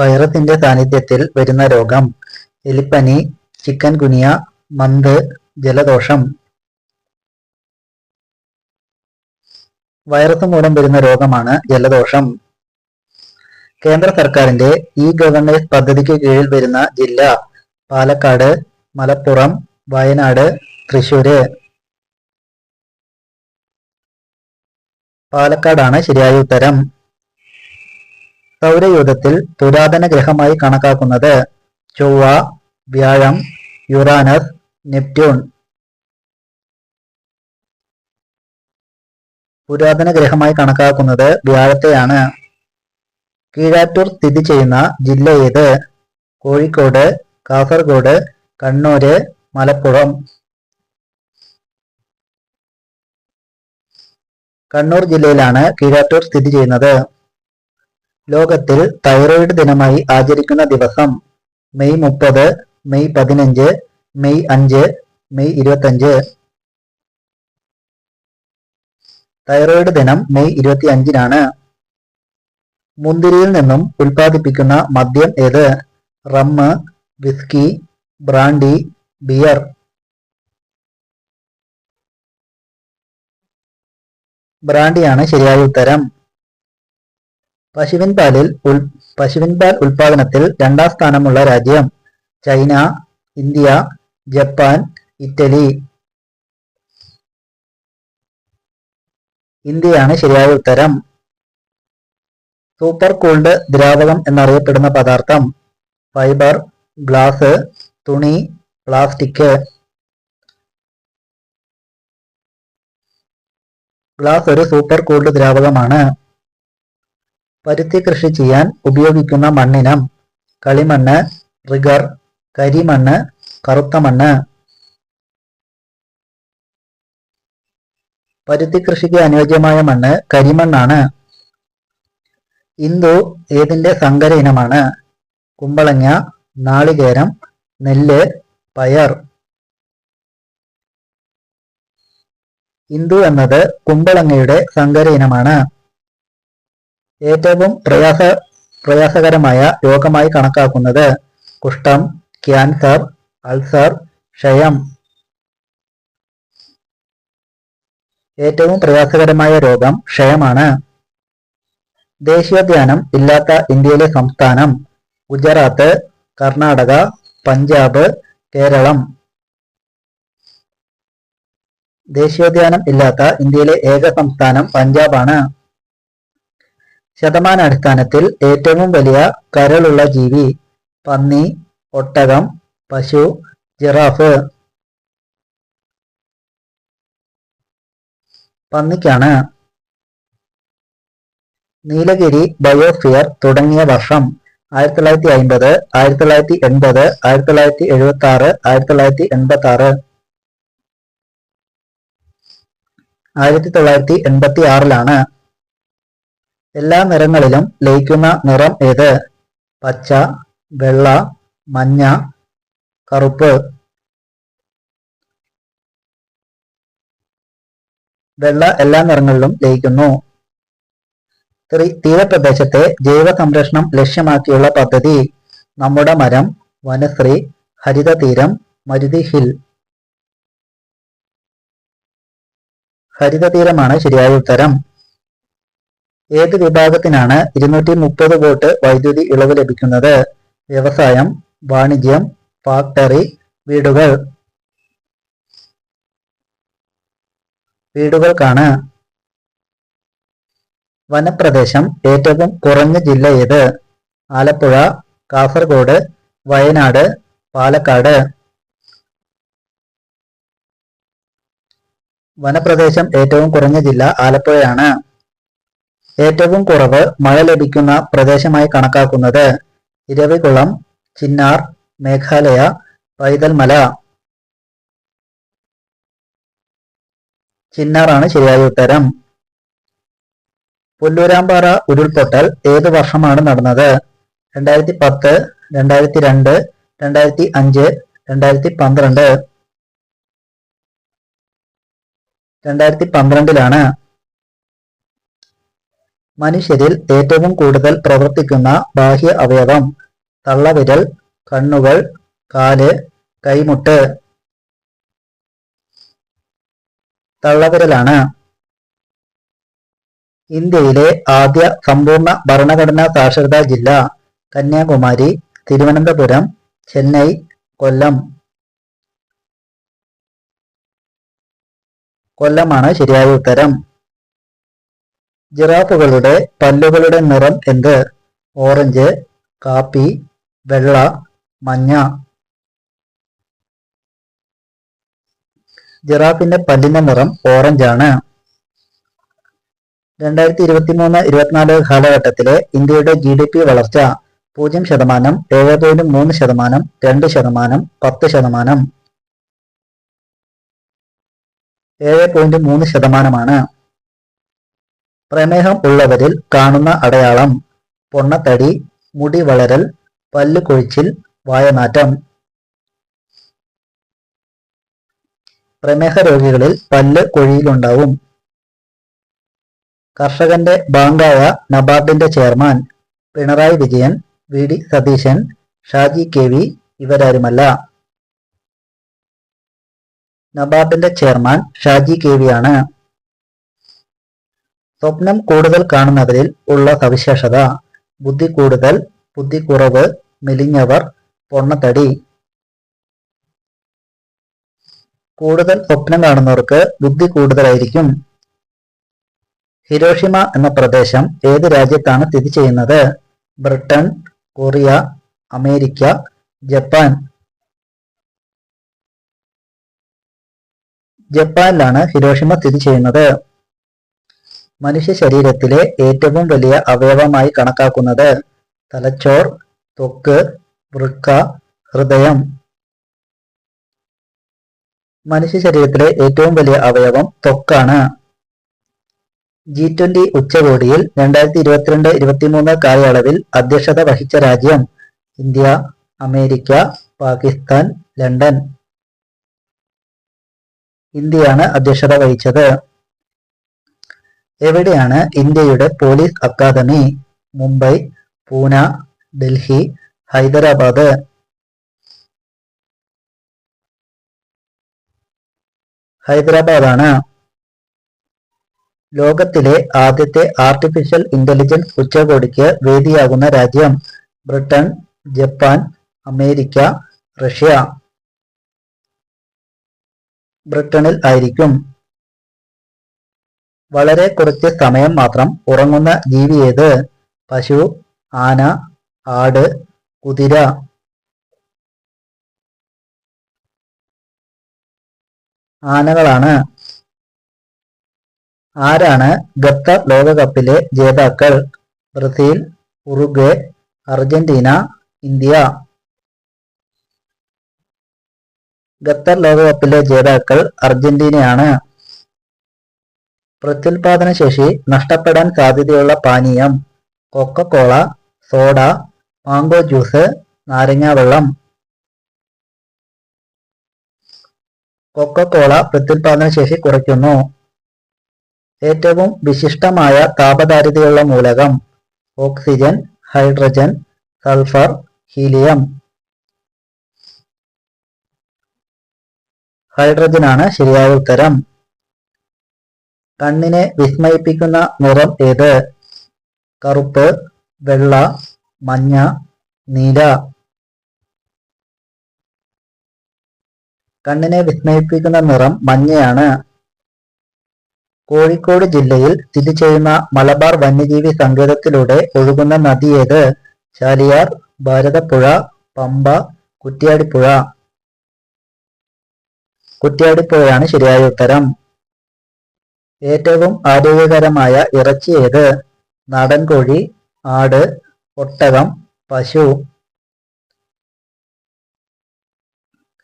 വൈറസിന്റെ സാന്നിധ്യത്തിൽ വരുന്ന രോഗം: എലിപ്പനി, ചിക്കൻ ഗുനിയ, മന്ത്, ജലദോഷം. വൈറസ് മൂലം വരുന്ന രോഗമാണ് ജലദോഷം. കേന്ദ്ര സർക്കാരിന്റെ ഇ-ഗവേണൻസ് പദ്ധതിക്ക് കീഴിൽ വരുന്ന ജില്ല: പാലക്കാട്, മലപ്പുറം, വയനാട്, തൃശ്ശൂര്. പാലക്കാടാണ് ശരിയായ ഉത്തരം. സൗരയൂഥത്തിൽ പുരാതന ഗ്രഹമായി കണക്കാക്കുന്നത്: ചൊവ്വ, വ്യാഴം, യുറാനസ്, നെപ്റ്റ്യൂൺ. പുരാതന ഗ്രഹമായി കണക്കാക്കുന്നത് വ്യാഴത്തെയാണ്. കീഴാറ്റൂർ സ്ഥിതി ചെയ്യുന്ന ജില്ല ഏത്? കോഴിക്കോട്, കാസർഗോഡ്, കണ്ണൂര്, മലപ്പുറം. കണ്ണൂർ ജില്ലയിലാണ് കീഴാറ്റൂർ സ്ഥിതി ചെയ്യുന്നത്. ലോകത്തിൽ തൈറോയിഡ് ദിനമായി ആചരിക്കുന്ന ദിവസം: May 30, May 15, May 5, May 25. Thyroid ദിനം മെയ് 25-നാണ്. മുന്തിരിയിൽ നിന്നും ഉൽപ്പാദിപ്പിക്കുന്ന മദ്യം ഏത്? Rum, whisky, brandy, beer. ബ്രാൻഡിയാണ് ശരിയായ ഉത്തരം. പശുവിൻ പാൽ ഉൽപാദനത്തിൽ 2ാം സ്ഥാനമുള്ള രാജ്യം: ചൈന, ഇന്ത്യ, ജപ്പാൻ, ഇറ്റലി. ഇന്ത്യയാണ് ശരിയായ ഉത്തരം. സൂപ്പർ കൂൾഡ് ദ്രാവകം എന്നറിയപ്പെടുന്ന പദാർത്ഥം: ഫൈബർ, ഗ്ലാസ്, തുണി, പ്ലാസ്റ്റിക്. ഗ്ലാസ് ഒരു സൂപ്പർ കൂൾഡ് ദ്രാവകമാണ്. പരുത്തി കൃഷി ചെയ്യാൻ ഉപയോഗിക്കുന്ന മണ്ണിനം: കളിമണ്ണ്, റിഗർ, കരിമണ്ണ്, കറുത്ത മണ്ണ്. പരുത്തി കൃഷിക്ക് അനുയോജ്യമായ മണ്ണ് കരിമണ്ണാണ്. ഇന്ദു ഏതിന്റെ സങ്കര ഇനമാണ്? കുമ്പളങ്ങ, നാളികേരം, നെല്ല്, പയർ. ഇന്ദു എന്നത് കുമ്പളങ്ങയുടെ സങ്കര ഇനമാണ്. ഏറ്റവും പ്രയാസകരമായ രോഗമായി കണക്കാക്കുന്നത്: കുഷ്ഠം, ക്യാൻസർ, അൾസർ, ക്ഷയം. ഏറ്റവും പ്രയാസകരമായ രോഗം ക്ഷയമാണ്. ദേശീയോദ്യാനം ഇല്ലാത്ത ഇന്ത്യയിലെ സംസ്ഥാനം: ഗുജറാത്ത്, കർണാടക, പഞ്ചാബ്, കേരളം. ദേശീയോദ്യാനം ഇല്ലാത്ത ഇന്ത്യയിലെ ഏക സംസ്ഥാനം പഞ്ചാബാണ്. ശതമാനാടിസ്ഥാനത്തിൽ ഏറ്റവും വലിയ കരളുള്ള ജീവി: പന്നി, ഒട്ടകം, പശു, ജിറാഫ്. പന്നിക്കാണ്. നീലഗിരി ബയോസ്ഫിയർ തുടങ്ങിയ വർഷം: 1950, 1980, 1976, 1986. 1986-ലാണ്. എല്ലാ നിറങ്ങളിലും ലയിക്കുന്ന നിറം ഏത്? പച്ച, വെള്ള, മഞ്ഞ, കറുപ്പ്. വെള്ള എല്ലാ നിറങ്ങളിലും ലയിക്കുന്നു. തീരപ്രദേശത്തെ ജൈവ സംരക്ഷണം ലക്ഷ്യമാക്കിയുള്ള പദ്ധതി: നമ്മുടെ മരം, വനശ്രീ, ഹരിതതീരം, മരുതി ഹിൽ. ഹരിതതീരമാണ് ശരിയായ ഉത്തരം. ഏത് വിഭാഗത്തിനാണ് 230 വോട്ട് വൈദ്യുതി ഇളവ് ലഭിക്കുന്നത്? വ്യവസായം, വാണിജ്യം, ഫാക്ടറി, വീടുകൾ. വീടുകൾക്കാണ്. വനപ്രദേശം ഏറ്റവും കുറഞ്ഞ ജില്ല ഏത്? ആലപ്പുഴ, കാസർഗോഡ്, വയനാട്, പാലക്കാട്. വനപ്രദേശം ഏറ്റവും കുറഞ്ഞ ജില്ല ആലപ്പുഴയാണ്. ഏറ്റവും കുറവ് മഴ ലഭിക്കുന്ന പ്രദേശമായി കണക്കാക്കുന്നത്: ഇരവികുളം, ചിന്നാർ, മേഘാലയ, പൈതൽമല. ചിന്നാറാണ് ശരിയായ ഉത്തരം. പുല്ലൂരാമ്പാറ ഉരുൾപൊട്ടൽ ഏത് വർഷമാണ് നടന്നത്? 2010, 2002, 2005, 2012. 2012-ലാണ്. മനുഷ്യരിൽ ഏറ്റവും കൂടുതൽ പ്രവർത്തിക്കുന്ന ബാഹ്യ അവയവം തള്ളവിരൽ, കണ്ണുകൾ, കാല്, കൈമുട്ട്. തള്ളവിരലാണ്. ഇന്ത്യയിലെ ആദ്യ സമ്പൂർണ്ണ ഭരണഘടനാ സാക്ഷരതാ ജില്ല കന്യാകുമാരി, തിരുവനന്തപുരം, ചെന്നൈ, കൊല്ലം. കൊല്ലമാണ് ശരിയായ ഉത്തരം. ജിറാഫുകളുടെ പല്ലുകളുടെ നിറം എന്ത്? ഓറഞ്ച്, കാപ്പി, വെള്ള, മഞ്ഞ. ജിറാഫിന്റെ പല്ലിന്റെ നിറം ഓറഞ്ചാണ്. 2023-24 കാലഘട്ടത്തിലെ ഇന്ത്യയുടെ GDP വളർച്ച 0%, 7.3%, 2%, 10%. 7.3%. പ്രമേഹം ഉള്ളവരിൽ കാണുന്ന അടയാളം പൊണ്ണത്തടി, മുടി വളരൽ, പല്ല് കൊഴിച്ചിൽ, വായനാറ്റം. പ്രമേഹ രോഗികളിൽ പല്ല് കൊഴിയിലുണ്ടാവും. കർഷകന്റെ ബാങ്കായ നബാർഡിന്റെ chairman Pinarayi Vijayan, VD Satheesan, Shaji KV ഇവരാരുമല്ല. നബാർഡിന്റെ ചെയർമാൻ ഷാജി KV ആണ്. സ്വപ്നം കൂടുതൽ കാണുന്നവരിൽ ഉള്ള സവിശേഷത ബുദ്ധി കൂടുതൽ, ബുദ്ധി കുറവ്, മെലിഞ്ഞവർ, പൊണ്ണത്തടി. കൂടുതൽ സ്വപ്നം കാണുന്നവർക്ക് ബുദ്ധി കൂടുതലായിരിക്കും. ഹിരോഷിമ എന്ന പ്രദേശം ഏത് രാജ്യത്താണ് സ്ഥിതി ചെയ്യുന്നത്? Britain, Korea, America, Japan. ജപ്പാനിലാണ് ഹിരോഷിമ സ്ഥിതി ചെയ്യുന്നത്. മനുഷ്യ ശരീരത്തിലെ ഏറ്റവും വലിയ അവയവമായി കണക്കാക്കുന്നത് തലച്ചോർ, ത്വക്ക്, വൃക്ക, ഹൃദയം. മനുഷ്യ ശരീരത്തിലെ ഏറ്റവും വലിയ അവയവം ത്വക്കാണ്. G20 ഉച്ചകോടിയിൽ 2022-23 കാലയളവിൽ അധ്യക്ഷത വഹിച്ച രാജ്യം ഇന്ത്യ, അമേരിക്ക, പാകിസ്ഥാൻ, ലണ്ടൻ. ഇന്ത്യയാണ് അധ്യക്ഷത വഹിച്ചത്. എവിടെയാണ് ഇന്ത്യയുടെ പോലീസ് അക്കാദമി? മുംബൈ, പൂന, ഡൽഹി, ഹൈദരാബാദ്. ഹൈദരാബാദാണ്. ലോകത്തിലെ ആദ്യത്തെ ആർട്ടിഫിഷ്യൽ ഇന്റലിജൻസ് ഉച്ചകോടിക്ക് വേദിയാകുന്ന രാജ്യം ബ്രിട്ടൻ, ജപ്പാൻ, അമേരിക്ക, റഷ്യ. ബ്രിട്ടനിൽ ആയിരിക്കും. വളരെ കുറച്ച് സമയം മാത്രം ഉറങ്ങുന്ന ജീവി ഏത്? പശു, ആന, ആട്, കുതിര. ആനകളാണ്. ആരാണ് ഖത്തർ ലോകകപ്പിലെ ജേതാക്കൾ? Brazil, Uruguay, Argentina, India. Qatar ലോകകപ്പിലെ ജേതാക്കൾ അർജന്റീനയാണ്. പ്രത്യുൽപാദന ശേഷി നഷ്ടപ്പെടാൻ സാധ്യതയുള്ള പാനീയം കൊക്കക്കോള, സോഡ, മാംഗോ ജ്യൂസ്, നാരങ്ങാവെള്ളം. കൊക്കക്കോള പ്രത്യുൽപാദന ശേഷി കുറയ്ക്കുന്നു. ഏറ്റവും വിശിഷ്ടമായ താപധാരിതയുള്ള മൂലകം ഓക്സിജൻ, ഹൈഡ്രജൻ, സൾഫർ, ഹീലിയം. ഹൈഡ്രജനാണ് ശരിയായ ഉത്തരം. കണ്ണിനെ വിസ്മയിപ്പിക്കുന്ന നിറം ഏത്? കറുപ്പ്, വെള്ള, മഞ്ഞ, നീല. കണ്ണിനെ വിസ്മയിപ്പിക്കുന്ന നിറം മഞ്ഞയാണ്. കോഴിക്കോട് ജില്ലയിൽ സ്ഥിതി ചെയ്യുന്ന മലബാർ വന്യജീവി സങ്കേതത്തിലൂടെ ഒഴുകുന്ന നദി ഏത്? ചാലിയാർ, ഭാരതപ്പുഴ, പമ്പ, കുറ്റ്യാടിപ്പുഴ. കുറ്റ്യാടിപ്പുഴയാണ് ശരിയായ ഉത്തരം. ഏറ്റവും ആരോഗ്യകരമായ ഇറച്ചി ഏത്? നാടൻ കോഴി, ആട്, ഒട്ടകം, പശു.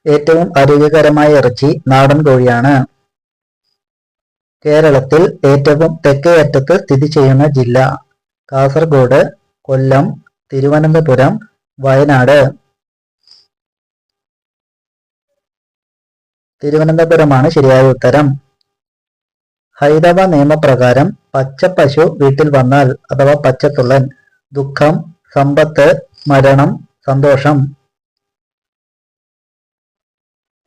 ഏറ്റവും ആരോഗ്യകരമായ ഇറച്ചി നാടൻ കോഴിയാണ്. കേരളത്തിൽ ഏറ്റവും തെക്കേയറ്റത്ത് സ്ഥിതി ചെയ്യുന്ന ജില്ല കാസർഗോഡ്, കൊല്ലം, തിരുവനന്തപുരം, വയനാട്. തിരുവനന്തപുരമാണ് ശരിയായ ഉത്തരം. ഹൈന്ദവ നിയമപ്രകാരം പച്ചപ്പശു വീട്ടിൽ വന്നാൽ അഥവാ പച്ചത്തുള്ളൻ. ദുഃഖം, സമ്പത്ത്, മരണം, സന്തോഷം.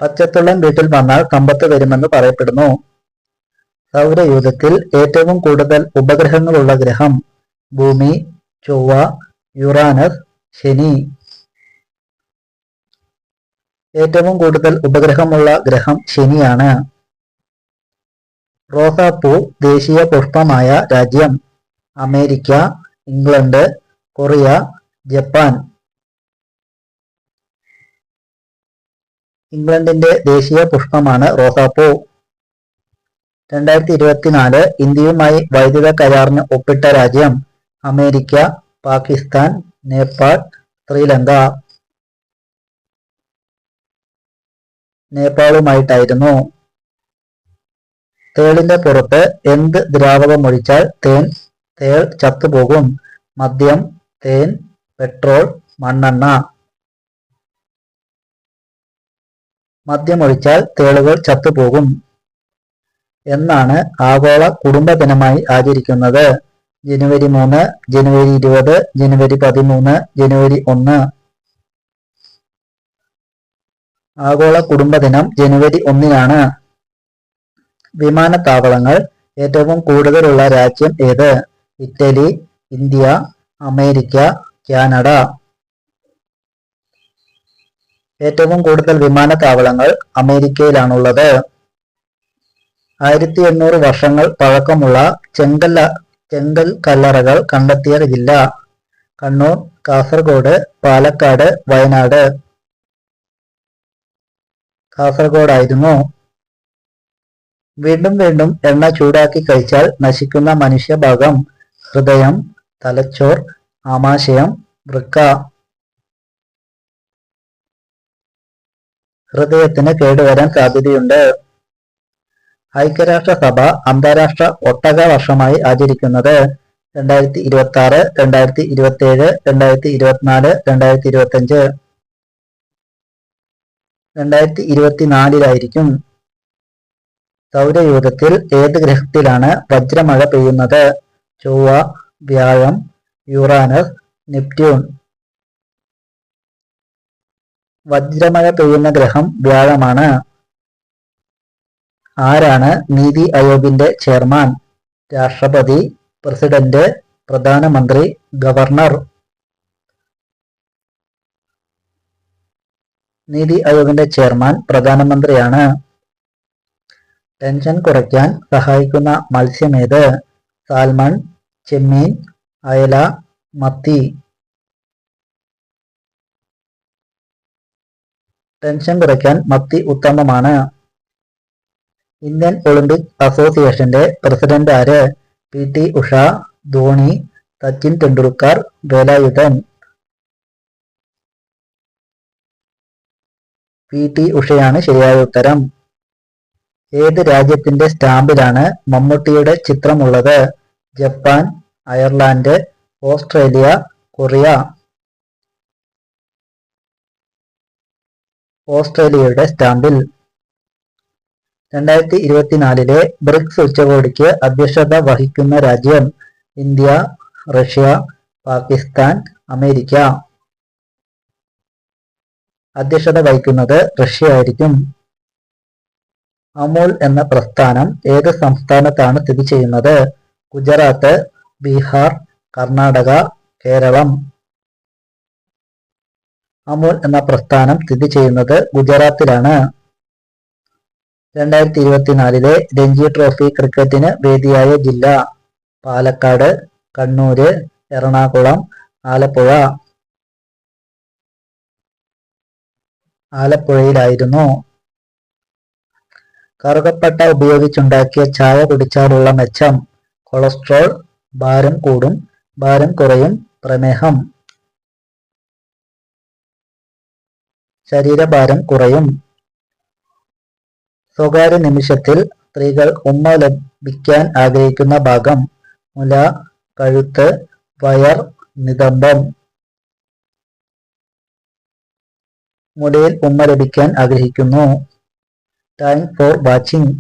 പച്ചത്തുള്ളൻ വീട്ടിൽ വന്നാൽ സമ്പത്ത് വരുമെന്ന് പറയപ്പെടുന്നു. സൗരയൂഥത്തിൽ ഏറ്റവും കൂടുതൽ ഉപഗ്രഹങ്ങളുള്ള ഗ്രഹം ഭൂമി, ചൊവ്വ, യുറാനസ്, ശനി. ഏറ്റവും കൂടുതൽ ഉപഗ്രഹമുള്ള ഗ്രഹം ശനിയാണ്. റോസാപ്പൂ ദേശീയ പുഷ്പമായ രാജ്യം അമേരിക്ക, ഇംഗ്ലണ്ട്, കൊറിയ, ജപ്പാൻ. ഇംഗ്ലണ്ടിന്റെ ദേശീയ പുഷ്പമാണ് റോസാപ്പൂ. 2024 ഇന്ത്യയുമായി വൈദ്യുത കരാറിന് ഒപ്പിട്ട രാജ്യം അമേരിക്ക, പാകിസ്ഥാൻ, നേപ്പാൾ, ശ്രീലങ്ക. നേപ്പാളുമായിട്ടായിരുന്നു. തേളിന്റെ പുറത്ത് എന്ത് ദ്രാവകമൊഴിച്ചാൽ തേൾ ചത്തുപോകും? മദ്യം, തേൻ, പെട്രോൾ, മണ്ണെണ്ണ. മദ്യമൊഴിച്ചാൽ തേളുകൾ ചത്തുപോകും. എന്നാണ് ആഗോള കുടുംബ ദിനമായി ആചരിക്കുന്നത്? ജനുവരി 3, ജനുവരി 20, ജനുവരി 13, ജനുവരി 1. ആഗോള കുടുംബ ദിനം ജനുവരി 1-നാണ്. വിമാനത്താവളങ്ങൾ ഏറ്റവും കൂടുതലുള്ള രാജ്യം ഏത്? Italy, India, America, Canada. ഏറ്റവും കൂടുതൽ വിമാനത്താവളങ്ങൾ അമേരിക്കയിലാണുള്ളത്. 1800 വർഷങ്ങൾ പഴക്കമുള്ള ചെങ്കൽ കല്ലറകൾ കണ്ടെത്തിയ ജില്ല കണ്ണൂർ, കാസർഗോഡ്, പാലക്കാട്, വയനാട്. കാസർഗോഡായിരുന്നു. വീണ്ടും വീണ്ടും എണ്ണ ചൂടാക്കി കഴിച്ചാൽ നശിക്കുന്ന മനുഷ്യഭാഗം ഹൃദയം, തലച്ചോർ, ആമാശയം, വൃക്ക. ഹൃദയത്തിന് കേടുവരാൻ സാധ്യതയുണ്ട്. ഐക്യരാഷ്ട്രസഭ അന്താരാഷ്ട്ര ഒട്ടക വർഷമായി ആചരിക്കുന്നത് 2026, 2027, 2024, 2025. 2024-ലായിരിക്കും. സൗരയൂഥത്തിൽ ഏത് ഗ്രഹത്തിലാണ് വജ്രമഴ പെയ്യുന്നത്? ചൊവ്വ, വ്യാഴം, യുറാനസ്, നെപ്റ്റ്യൂൺ. വജ്രമഴ പെയ്യുന്ന ഗ്രഹം വ്യാഴമാണ്. ആരാണ് നീതി ആയോഗിന്റെ ചെയർമാൻ? രാഷ്ട്രപതി, പ്രസിഡന്റ്, പ്രധാനമന്ത്രി, ഗവർണർ. നീതി ആയോഗിന്റെ ചെയർമാൻ പ്രധാനമന്ത്രിയാണ്. ടെൻഷൻ കുറയ്ക്കാൻ സഹായിക്കുന്ന മത്സ്യമേത്? സാൽമൺ, ചെമ്മീൻ, അയല, മത്തി. ടെൻഷൻ കുറയ്ക്കാൻ മത്തി ഉത്തമമാണ്. ഇന്ത്യൻ ഒളിമ്പിക് അസോസിയേഷന്റെ പ്രസിഡന്റ് ആര്? PT ഉഷ, ധോണി, സച്ചിൻ ടെണ്ടുൽക്കർ, വേലായുധൻ. PT ഉഷയാണ് ശരിയായ ഉത്തരം. ഏത് രാജ്യത്തിന്റെ സ്റ്റാമ്പിലാണ് മമ്മൂട്ടിയുടെ ചിത്രമുള്ളത്? Japan, Ireland, Australia, Korea. ഓസ്ട്രേലിയയുടെ സ്റ്റാമ്പിൽ. 2024 ബ്രിക്സ് ഉച്ചകോടിക്ക് അധ്യക്ഷത വഹിക്കുന്ന രാജ്യം ഇന്ത്യ, റഷ്യ, പാകിസ്ഥാൻ, അമേരിക്ക. അധ്യക്ഷത വഹിക്കുന്നത് റഷ്യ ആയിരിക്കും. അമൂൽ എന്ന പ്രസ്ഥാനം ഏത് സംസ്ഥാനത്താണ് സ്ഥിതി ചെയ്യുന്നത്? ഗുജറാത്ത്, ബീഹാർ, കർണാടക, കേരളം. അമൂൽ എന്ന പ്രസ്ഥാനം സ്ഥിതി ചെയ്യുന്നത് ഗുജറാത്തിലാണ്. 2024 രഞ്ജി ട്രോഫി ക്രിക്കറ്റിന് വേദിയായ ജില്ല പാലക്കാട്, കണ്ണൂര്, എറണാകുളം, ആലപ്പുഴ. ആലപ്പുഴയിലായിരുന്നു. കറുകപ്പട്ട ഉപയോഗിച്ചുണ്ടാക്കിയ ചായ കുടിച്ചാലുള്ള മെച്ചം? കൊളസ്ട്രോൾ, ഭാരം കൂടും, ഭാരം കുറയും, പ്രമേഹം. ശരീരഭാരം കുറയും. സ്വകാര്യ നിമിഷത്തിൽ സ്ത്രീകൾ ഉമ്മ ലഭിക്കാൻ ആഗ്രഹിക്കുന്ന ഭാഗം? മുല, കഴുത്ത്, വയർ, നിതംബം. മുലയിൽ ഉമ്മ ലഭിക്കാൻ ആഗ്രഹിക്കുന്നു. Thanks for watching.